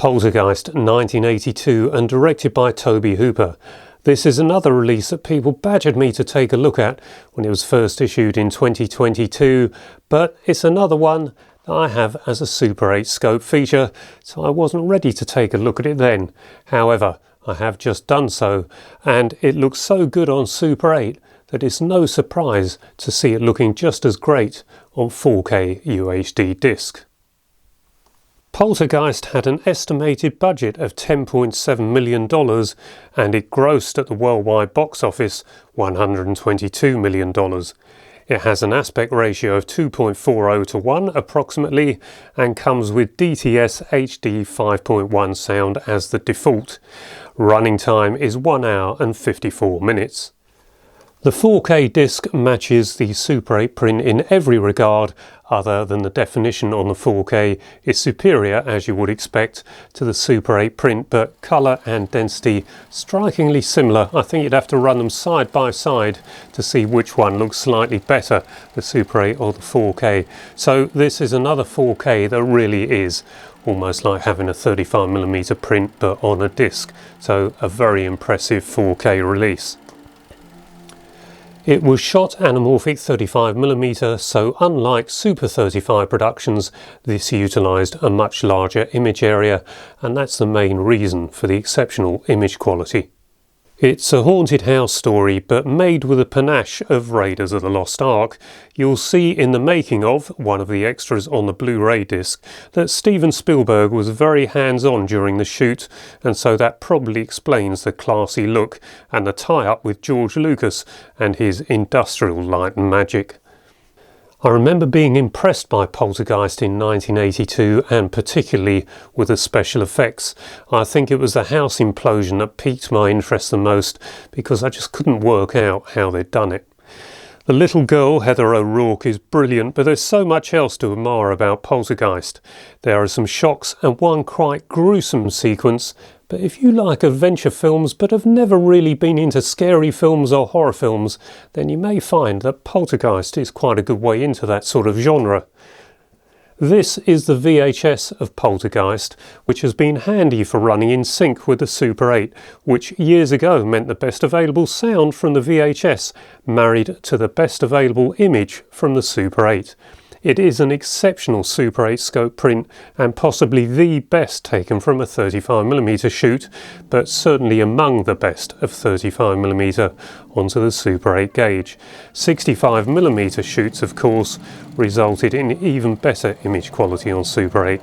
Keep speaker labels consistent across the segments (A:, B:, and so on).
A: Poltergeist 1982 and directed by Tobe Hooper. This is another release that people badgered me to take a look at when it was first issued in 2022, but it's another one that I have as a Super 8 scope feature, so I wasn't ready to take a look at it then. However, I have just done so, and it looks so good on Super 8 that it's no surprise to see it looking just as great on 4K UHD disc. Poltergeist had an estimated budget of $10.7 million and it grossed at the worldwide box office $122 million. It has an aspect ratio of 2.40 to 1 approximately and comes with DTS-HD 5.1 sound as the default. Running time is 1 hour and 54 minutes. The 4K disc matches the Super 8 print in every regard other than the definition on the 4K is superior, as you would expect, to the Super 8 print, but colour and density strikingly similar. I think you'd have to run them side by side to see which one looks slightly better, the Super 8 or the 4K. So this is another 4K that really is almost like having a 35mm print but on a disc. So a very impressive 4K release. It was shot anamorphic 35mm, so unlike Super 35 productions, this utilised a much larger image area, and that's the main reason for the exceptional image quality. It's a haunted house story, but made with a panache of Raiders of the Lost Ark. You'll see in the making of, one of the extras on the Blu-ray disc, that Steven Spielberg was very hands-on during the shoot, and so that probably explains the classy look and the tie-up with George Lucas and his industrial light and magic. I remember being impressed by Poltergeist in 1982 and particularly with the special effects. I think it was the house implosion that piqued my interest the most because I just couldn't work out how they'd done it. The little girl, Heather O'Rourke, is brilliant, but there's so much else to admire about Poltergeist. There are some shocks and one quite gruesome sequence, but if you like adventure films but have never really been into scary films or horror films, then you may find that Poltergeist is quite a good way into that sort of genre. This is the VHS of Poltergeist, which has been handy for running in sync with the Super 8, which years ago meant the best available sound from the VHS married to the best available image from the Super 8. It is an exceptional Super 8 scope print and possibly the best taken from a 35mm shoot, but certainly among the best of 35mm onto the Super 8 gauge. 65mm shoots, of course, resulted in even better image quality on Super 8.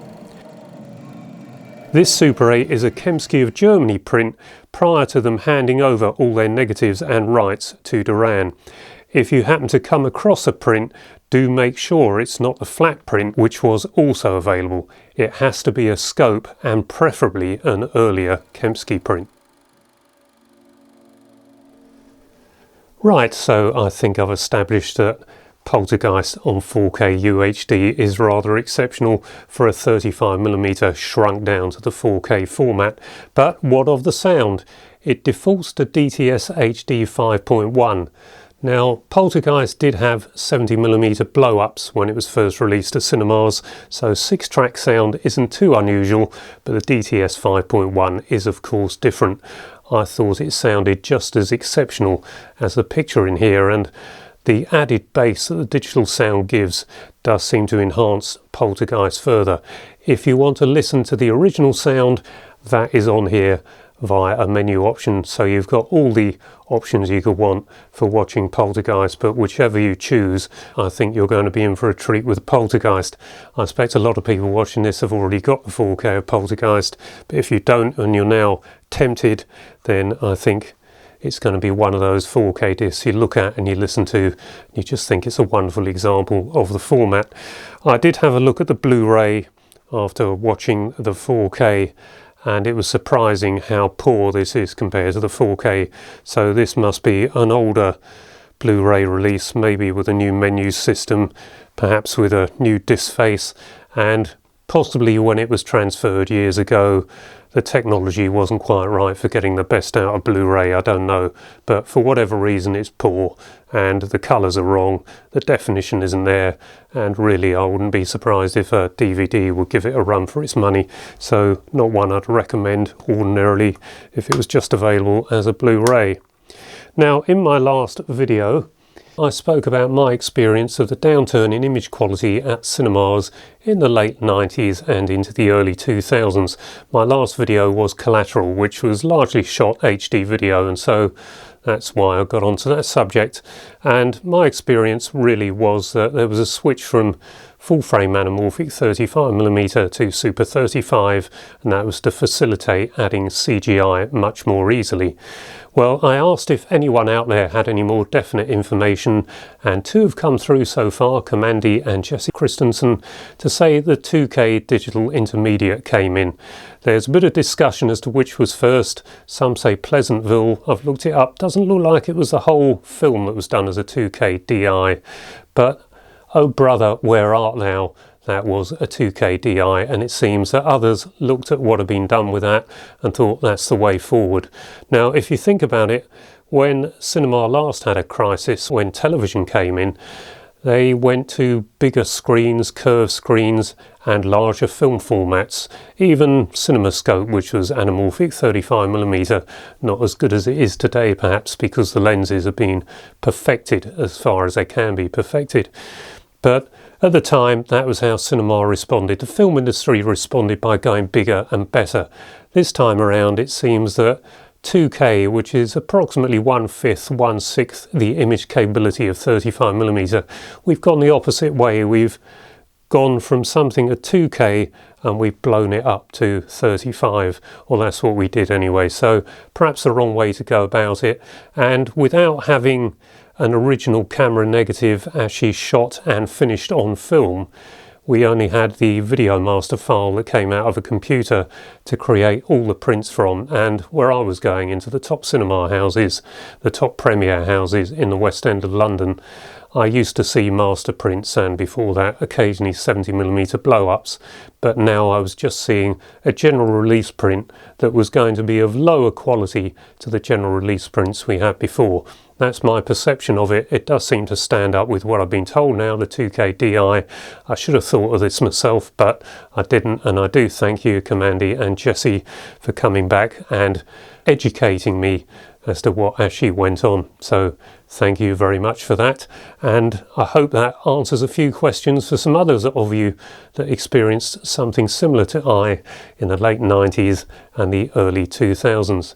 A: This Super 8 is a Kempski of Germany print prior to them handing over all their negatives and rights to Duran. If you happen to come across a print, do make sure it's not the flat print which was also available. It has to be a scope and preferably an earlier Kempski print. Right, so I think I've established that Poltergeist on 4K UHD is rather exceptional for a 35mm shrunk down to the 4K format. But what of the sound? It defaults to DTS-HD 5.1. Now, Poltergeist did have 70mm blow-ups when it was first released to cinemas, so 6-track sound isn't too unusual, but the DTS 5.1 is of course different. I thought it sounded just as exceptional as the picture in here, and the added bass that the digital sound gives does seem to enhance Poltergeist further. If you want to listen to the original sound, that is on here via a menu option, so you've got all the options you could want for watching Poltergeist, but whichever you choose, I think you're going to be in for a treat with Poltergeist. I expect a lot of people watching this have already got the 4K of Poltergeist, but if you don't and you're now tempted, then I think it's going to be one of those 4K discs you look at and you listen to, you just think it's a wonderful example of the format. I did have a look at the Blu-ray after watching the 4K, and it was surprising how poor this is compared to the 4K, so this must be an older Blu-ray release, maybe with a new menu system, perhaps with a new disc face, and Possibly when it was transferred years ago, the technology wasn't quite right for getting the best out of Blu-ray, I don't know, but for whatever reason it's poor and the colours are wrong, the definition isn't there, and really I wouldn't be surprised if a DVD would give it a run for its money, so not one I'd recommend ordinarily if it was just available as a Blu-ray. Now, in my last video I spoke about my experience of the downturn in image quality at cinemas in the late 90s and into the early 2000s. My last video was Collateral, which was largely shot HD video, and so that's why I got onto that subject. And my experience really was that there was a switch from full frame anamorphic 35mm to Super 35, and that was to facilitate adding CGI much more easily. Well, I asked if anyone out there had any more definite information, and two have come through so far, Kempski and Jesse Christensen, to say the 2K digital intermediate came in. There's a bit of discussion as to which was first. Some say Pleasantville. I've looked it up. Doesn't look like it was the whole film that was done as a 2K DI. But oh brother, where art thou? That was a 2K DI, and it seems that others looked at what had been done with that and thought that's the way forward. Now, if you think about it, when cinema last had a crisis, when television came in, they went to bigger screens, curved screens, and larger film formats. Even CinemaScope, which was anamorphic 35mm, not as good as it is today perhaps, because the lenses have been perfected as far as they can be perfected. But at the time, that was how cinema responded. The film industry responded by going bigger and better. This time around, it seems that 2K, which is approximately 1/5, 1/6 the image capability of 35mm, we've gone the opposite way. We've gone from something at 2K and we've blown it up to 35, or that's what we did anyway. So perhaps the wrong way to go about it, and without having an original camera negative actually shot and finished on film, we only had the video master file that came out of a computer to create all the prints from. And where I was going, into the top cinema houses, the top premiere houses in the West End of London, I used to see master prints, and before that occasionally 70mm blow-ups, but now I was just seeing a general release print that was going to be of lower quality to the general release prints we had before. That's my perception of it. It does seem to stand up with what I've been told now, the 2K DI. I should have thought of this myself, but I didn't, and I do thank you, Kempski and Jesse, for coming back and educating me as to what actually went on. So thank you very much for that, and I hope that answers a few questions for some others of you that experienced something similar to I in the late 90s and the early 2000s.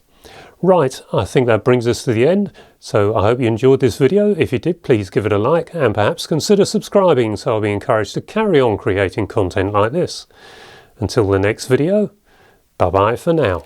A: Right, I think that brings us to the end, so I hope you enjoyed this video. If you did, please give it a like and perhaps consider subscribing so I'll be encouraged to carry on creating content like this. Until the next video, bye bye for now.